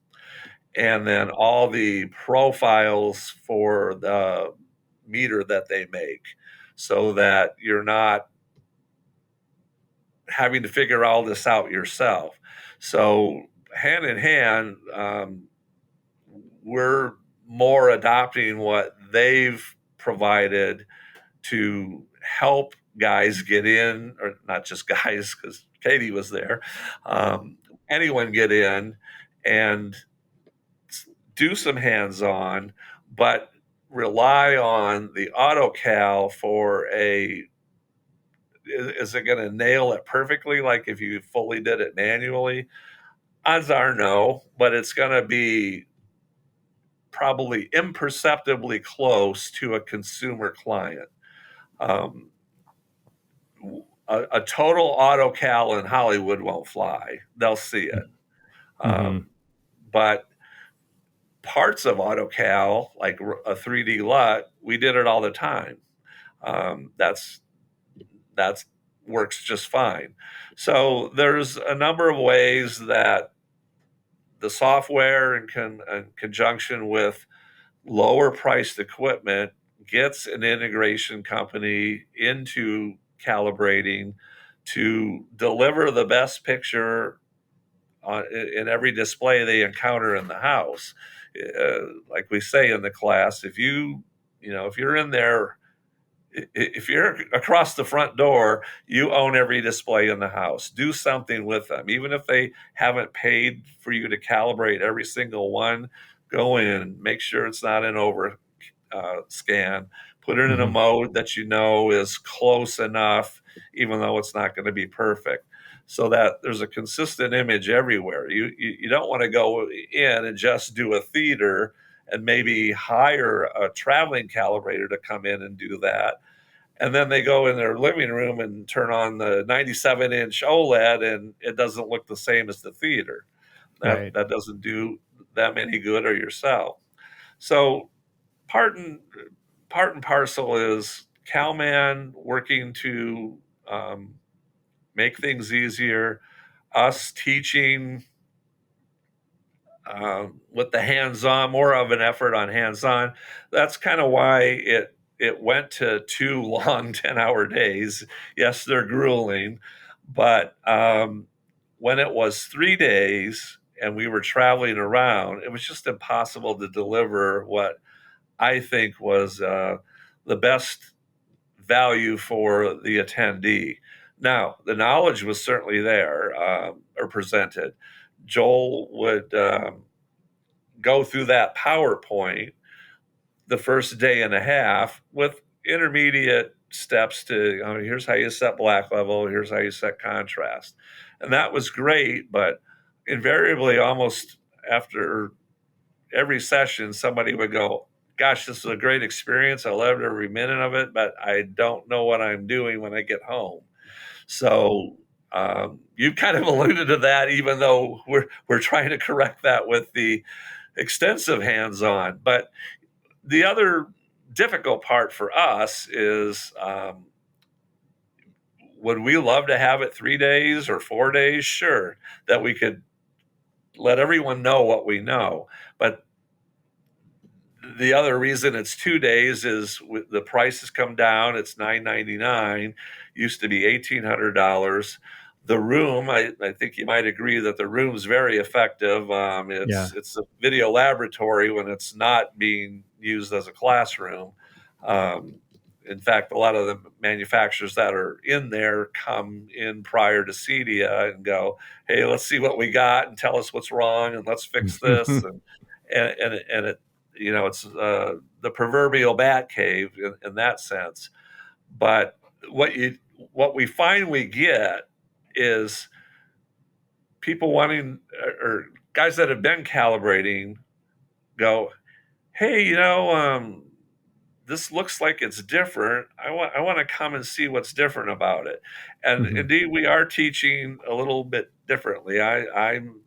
and then all the profiles for the meter that they make, so that you're not having to figure all this out yourself. So hand in hand, we're more adopting what they've provided to help guys get in, or not just guys, because Katie was there, anyone get in and do some hands-on, but rely on the AutoCal for is it going to nail it perfectly like if you fully did it manually? Odds are no, but it's going to be probably imperceptibly close to a consumer client. A total AutoCal in Hollywood won't fly. They'll see it. But parts of AutoCal, like a 3D LUT, we did it all the time. That's works just fine. So there's a number of ways that the software in conjunction with lower priced equipment gets an integration company into calibrating to deliver the best picture in every display they encounter in the house. Like we say in the class, if you're in there, if you're across the front door, you own every display in the house. Do something with them. Even if they haven't paid for you to calibrate every single one, go in, make sure it's not an over scan, put it in a mode that you know is close enough, even though it's not going to be perfect, so that there's a consistent image everywhere. You don't want to go in and just do a theater and maybe hire a traveling calibrator to come in and do that. And then they go in their living room and turn on the 97-inch OLED, and it doesn't look the same as the theater. That doesn't do them any good or yourself. So part and parcel is CalMan working to make things easier, us teaching with the hands-on, more of an effort on hands-on. That's kind of why it went to 2 long 10-hour days. Yes, they're grueling, but when it was 3 days and we were traveling around, it was just impossible to deliver what I think was the best value for the attendee. Now, the knowledge was certainly there, or presented. Joel would go through that PowerPoint the first day and a half with intermediate steps to, here's how you set black level, here's how you set contrast. And that was great, but invariably, almost after every session, somebody would go, gosh, this is a great experience. I loved every minute of it, but I don't know what I'm doing when I get home. So you kind of alluded to that, even though we're trying to correct that with the extensive hands-on. But the other difficult part for us is, would we love to have it 3 days or 4 days? Sure, that we could let everyone know what we know. But the other reason it's 2 days is the price has come down. It's $999, used to be $1,800. The room, I think you might agree that the room's very effective. It's a video laboratory when it's not being used as a classroom. In fact, a lot of the manufacturers that are in there come in prior to CEDIA and go, hey, let's see what we got and tell us what's wrong and let's fix this. and it, it's the proverbial bat cave in that sense. But what we find we get is people wanting, or guys that have been calibrating go, hey, this looks like it's different. I want to come and see what's different about it. And indeed, we are teaching a little bit differently. I'm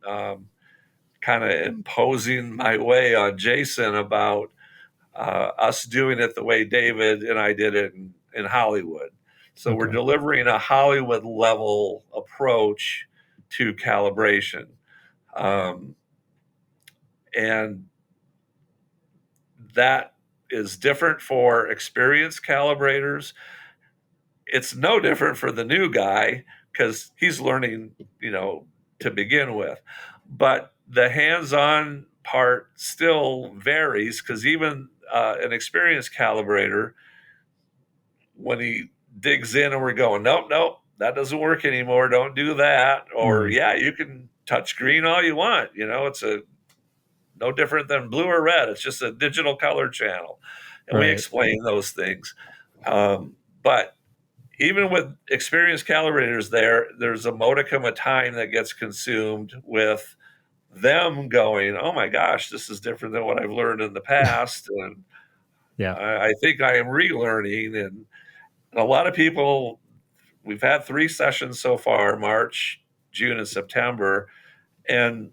kind of imposing my way on Jason about us doing it the way David and I did it in Hollywood. So we're delivering a Hollywood level approach to calibration. And that is different for experienced calibrators. It's no different for the new guy because he's learning, to begin with. But the hands-on part still varies because even an experienced calibrator, when he digs in and we're going, nope, that doesn't work anymore. Don't do that. Or yeah, you can touch green all you want. It's no different than blue or red. It's just a digital color channel. And we explain those things. But even with experienced calibrators there's a modicum of time that gets consumed with them going, oh my gosh, this is different than what I've learned in the past. And I think I am relearning. And a lot of people, we've had 3 sessions so far, March, June, and September. And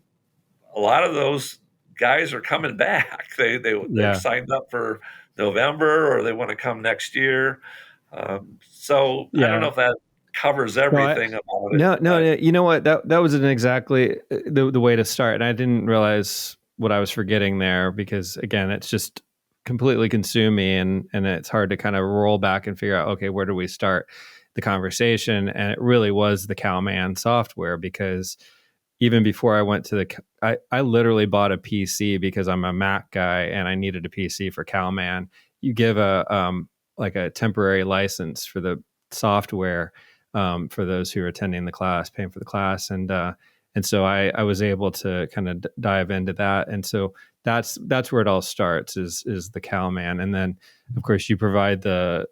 a lot of those guys are coming back. They're signed up for November or they want to come next year. So I don't know if that covers everything about it. No. You know what? That wasn't exactly the way to start. And I didn't realize what I was forgetting there because, again, it's just completely consumed me. And it's hard to kind of roll back and figure out, okay, where do we start the conversation? And it really was the CalMan software because even before I went to I literally bought a PC because I'm a Mac guy and I needed a PC for CalMan. You give a temporary license for the software for those who are attending the class, paying for the class, and so I was able to kind of dive into that, and so that's where it all starts is the CalMan, and then of course you provide the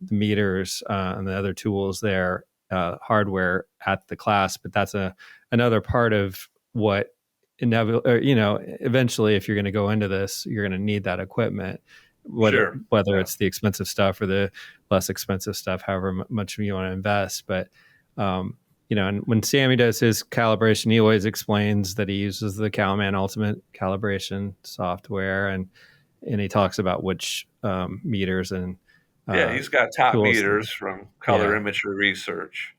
meters and the other tools there, hardware at the class, but that's another part of what eventually if you're going to go into this, you're going to need that equipment. Whether it's the expensive stuff or the less expensive stuff, however much you want to invest. But, and when Sammy does his calibration, he always explains that he uses the CalMan Ultimate calibration software. And he talks about which meters and he's got top meters from Color Imagery Research.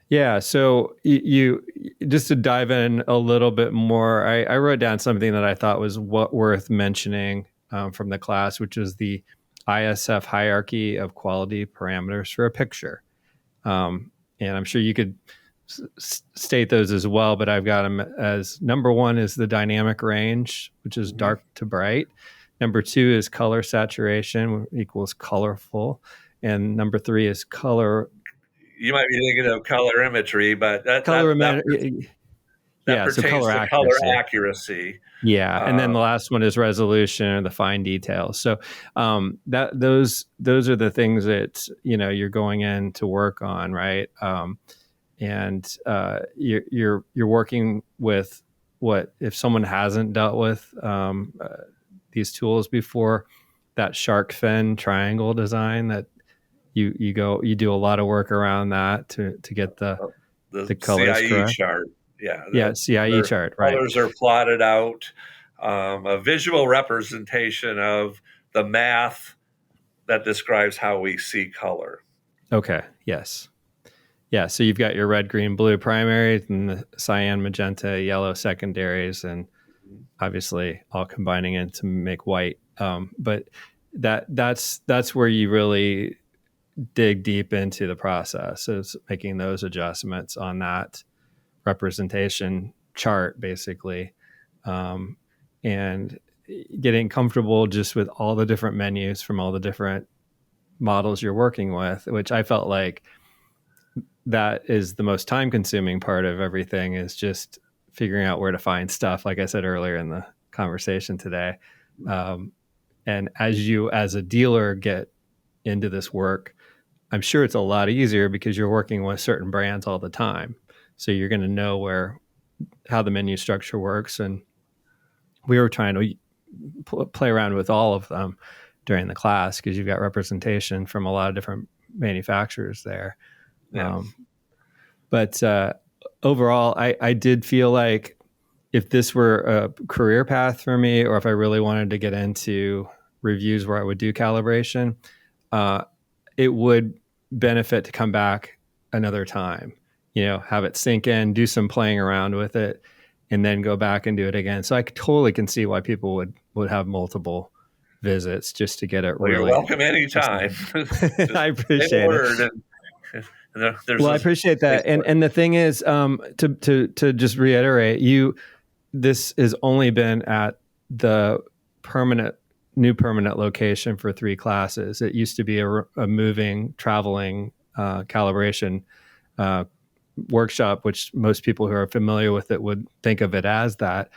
Yeah. So you just to dive in a little bit more, I wrote down something that I thought was worth mentioning from the class, which is the ISF hierarchy of quality parameters for a picture. And I'm sure you could state those as well, but I've got them as number one is the dynamic range, which is dark to bright. Number two is color saturation equals colorful. And number three is color. You might be thinking of colorimetry, but that so pertains color to accuracy. color accuracy. Yeah, and then the last one is resolution and the fine details. So those are the things that you're going in to work on, right? And you're working with what if someone hasn't dealt with these tools before, that shark fin triangle design that you do a lot of work around that to get the colors CIE correct. chart. Yeah, CIE chart, right? Colors are plotted out, a visual representation of the math that describes how we see color. Okay. Yes. Yeah. So you've got your red, green, blue primaries and the cyan, magenta, yellow secondaries, and obviously all combining in to make white. But that's where you really dig deep into the process, is making those adjustments on that representation chart, basically, and getting comfortable just with all the different menus from all the different models you're working with, which I felt like that is the most time consuming part of everything, is just figuring out where to find stuff, like I said earlier in the conversation today. And as a dealer get into this work, I'm sure it's a lot easier because you're working with certain brands all the time. So you're going to know how the menu structure works. And we were trying to play around with all of them during the class because you've got representation from a lot of different manufacturers there. Yeah. But overall, I did feel like if this were a career path for me, or if I really wanted to get into reviews where I would do calibration, it would benefit to come back another time, have it sink in, do some playing around with it, and then go back and do it again. So I totally can see why people would have multiple visits just to get it really. You're welcome anytime. I appreciate it. I appreciate that. And the thing is, to just reiterate, this has only been at the new permanent location for 3 classes. It used to be a moving, traveling calibration workshop, which most people who are familiar with it would think of it as that.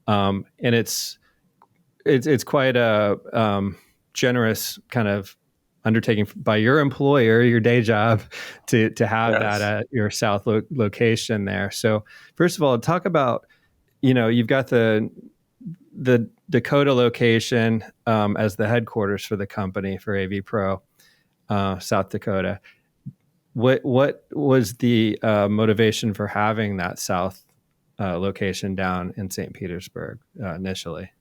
And it's quite a generous kind of undertaking by your employer, your day job, to have that at your South location there. So first of all, talk about, you've got the Dakota location as the headquarters for the company for AVPro, South Dakota. What was the motivation for having that South location down in St. Petersburg initially?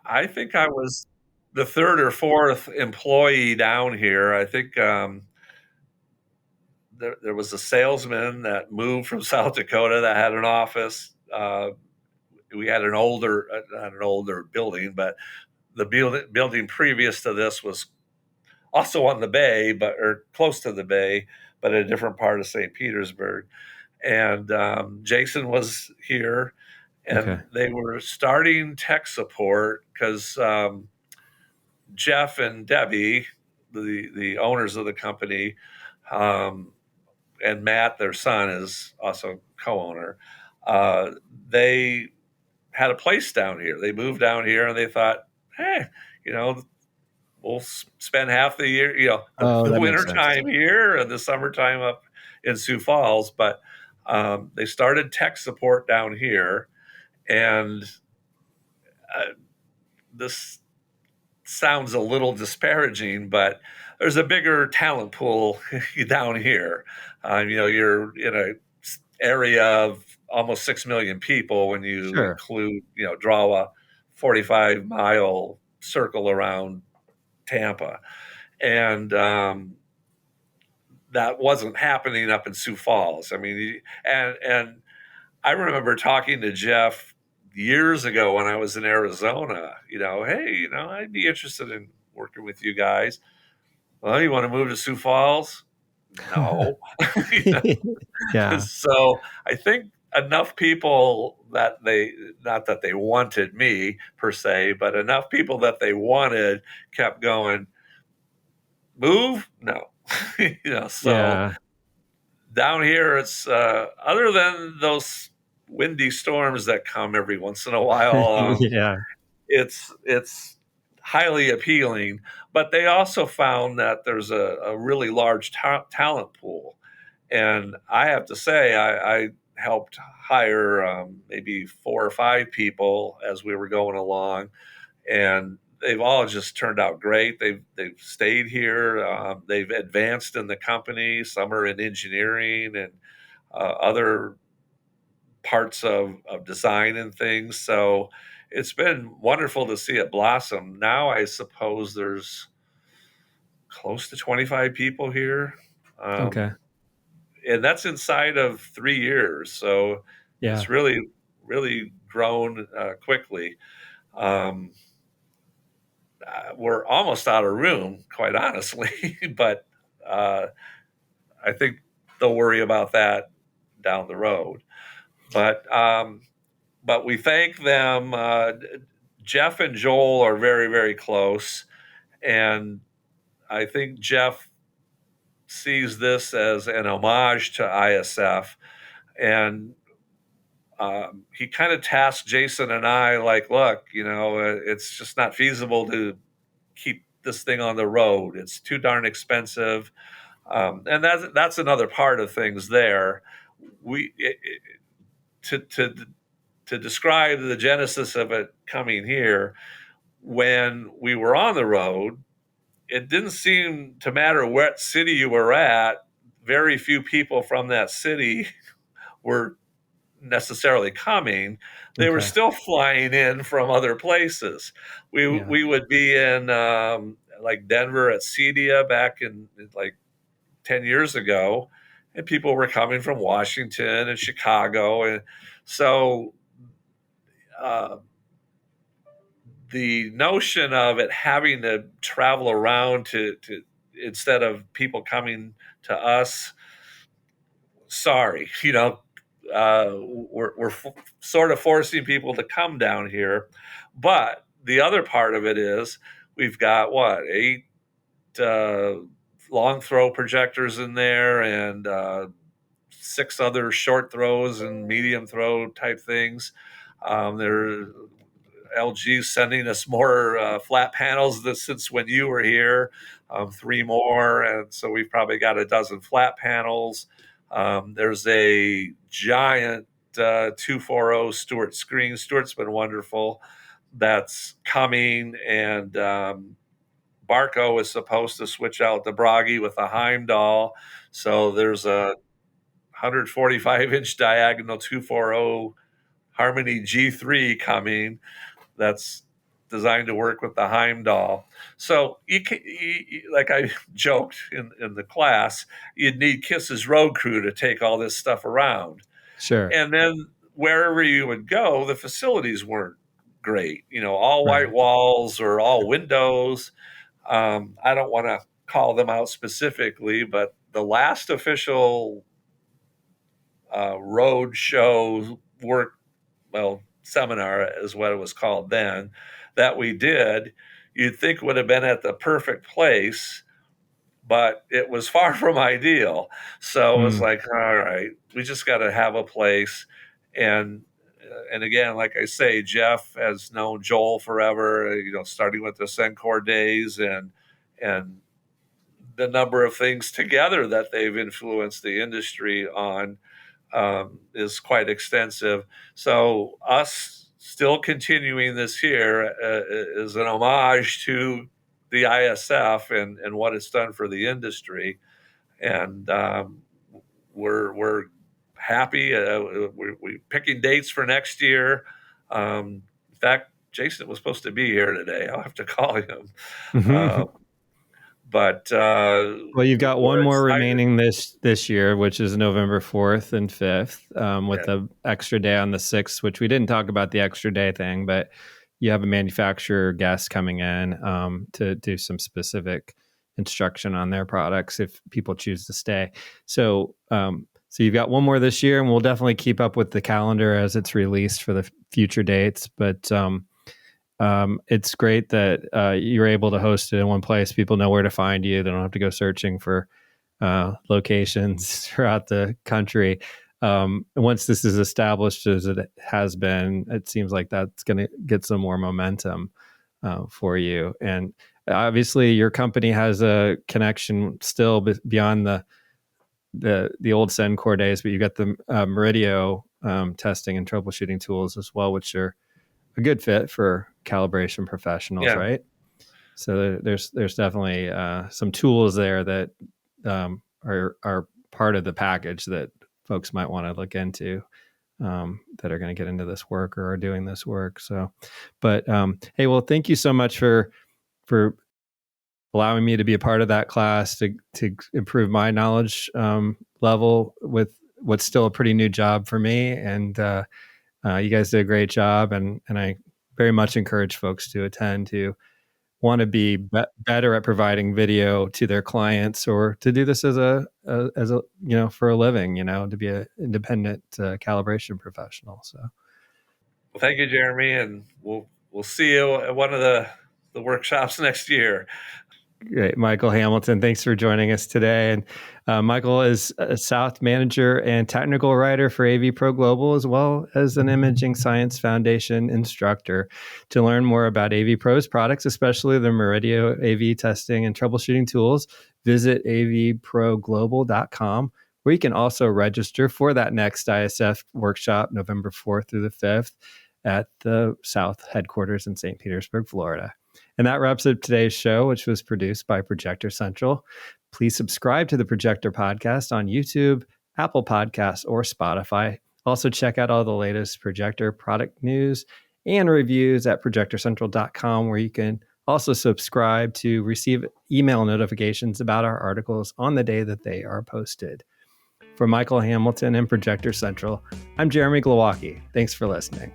I think I was the 3rd or 4th employee down here. I think there was a salesman that moved from South Dakota that had an office. We had not an older building, but the building previous to this was also on the bay, or close to the bay, but in a different part of St. Petersburg. And Jason was here. And they were starting tech support because Jeff and Debbie, the owners of the company, and Matt, their son, is also co-owner. They had a place down here. They moved down here and they thought, hey, we'll spend half the year, the winter time here and the summertime up in Sioux Falls. But they started tech support down here. And this sounds a little disparaging, but there's a bigger talent pool down here. You're in an area of almost 6 million people when you include, draw a 45-mile circle around Tampa. And that wasn't happening up in Sioux Falls. I mean, and I remember talking to Jeff years ago when I was in Arizona, hey, I'd be interested in working with you guys. Well, you want to move to Sioux Falls? No. Yeah. So I think enough people that not that they wanted me per se, but enough people that they wanted kept going, move? No. So Yeah. down here, it's other than those windy storms that come every once in a while, Yeah. it's highly appealing. But they also found that there's a really large talent pool. And I have to say, I helped hire maybe 4 or 5 people as we were going along, and they've all just turned out great. They've stayed here. They've advanced in the company. Some are in engineering and other parts of design and things. So it's been wonderful to see it blossom. Now I suppose there's close to 25 people here. Okay. And that's inside of 3 years. So Yeah. it's really, really grown quickly. Um, we're almost out of room, quite honestly, but I think they'll worry about that down the road. But we thank them. Jeff and Joel are very, very close, and I think Jeff sees this as an homage to ISF, and he kind of tasked Jason and I, like, look, it's just not feasible to keep this thing on the road. It's too darn expensive, and that's another part of things. There, we to describe the genesis of it coming here. When we were on the road, it didn't seem to matter what city you were at. Very few people from that city were necessarily coming. They were Okay. still flying in from other places. Yeah. We would be in like Denver at CEDIA back in like 10 years ago, and people were coming from Washington and Chicago. And so uh, the notion of it having to travel around to instead of people coming to us, sorry, we're sort of forcing people to come down here. But the other part of it is we've got 8 long throw projectors in there, and 6 other short throws and medium throw type things. There LG sending us more flat panels since when you were here, 3 more. And so we've probably got a dozen flat panels. There's a giant 240 Stuart screen. Stuart's been wonderful. That's coming. And Barco is supposed to switch out the Bragi with a Heimdall. So there's a 145-inch diagonal 240 Harmony G3 coming that's designed to work with the Heimdall. So like I joked in the class, you'd need Kiss's road crew to take all this stuff around. Sure. And then wherever you would go, the facilities weren't great. All Right. white walls or all windows. I don't want to call them out specifically, but the last official road show seminar is what it was called then, that we did, you'd think would have been at the perfect place, but it was far from ideal. So it was like, all right, we just got to have a place. And again, like I say, Jeff has known Joel forever, starting with the Sencor days, and the number of things together that they've influenced the industry on is quite extensive. So us still continuing this here is an homage to the ISF and what it's done for the industry. And we're happy. We're picking dates for next year. In fact, Jason was supposed to be here today. I'll have to call him. But well, you've got one more excited. remaining this year, which is November 4th and 5th, with the extra day on the 6th, which we didn't talk about the extra day thing, but you have a manufacturer guest coming in to do some specific instruction on their products if people choose to stay. So you've got one more this year, and we'll definitely keep up with the calendar as it's released for the future dates. But it's great that you're able to host it in one place. People know where to find you. They don't have to go searching for locations throughout the country. Once this is established as it has been, it seems like that's going to get some more momentum for you. And obviously, your company has a connection still beyond the old Sencor days, but you've got the Murideo testing and troubleshooting tools as well, which are a good fit for calibration professionals, right? So there's definitely some tools there that are part of the package that folks might want to look into that are going to get into this work or are doing this work. So, but hey, well, thank you so much for allowing me to be a part of that class to improve my knowledge level with what's still a pretty new job for me. And you guys did a great job, and I very much encourage folks to attend who want to be better at providing video to their clients, or to do this as a for a living, to be an independent calibration professional. So, well, thank you, Jeremy, and we'll see you at one of the workshops next year. Great. Michael Hamilton, thanks for joining us today. And Michael is a South manager and technical writer for AVPro Global, as well as an Imaging Science Foundation instructor. To learn more about AVPro's products, especially the Murideo AV testing and troubleshooting tools, visit avproglobal.com, where you can also register for that next ISF workshop, November 4th through the 5th, at the South headquarters in St. Petersburg, Florida. And that wraps up today's show, which was produced by ProjectorCentral. Please subscribe to the Projector Podcast on YouTube, Apple Podcasts, or Spotify. Also, check out all the latest Projector product news and reviews at ProjectorCentral.com, where you can also subscribe to receive email notifications about our articles on the day that they are posted. For Michael Hamilton and Projector Central, I'm Jeremy Glowacki. Thanks for listening.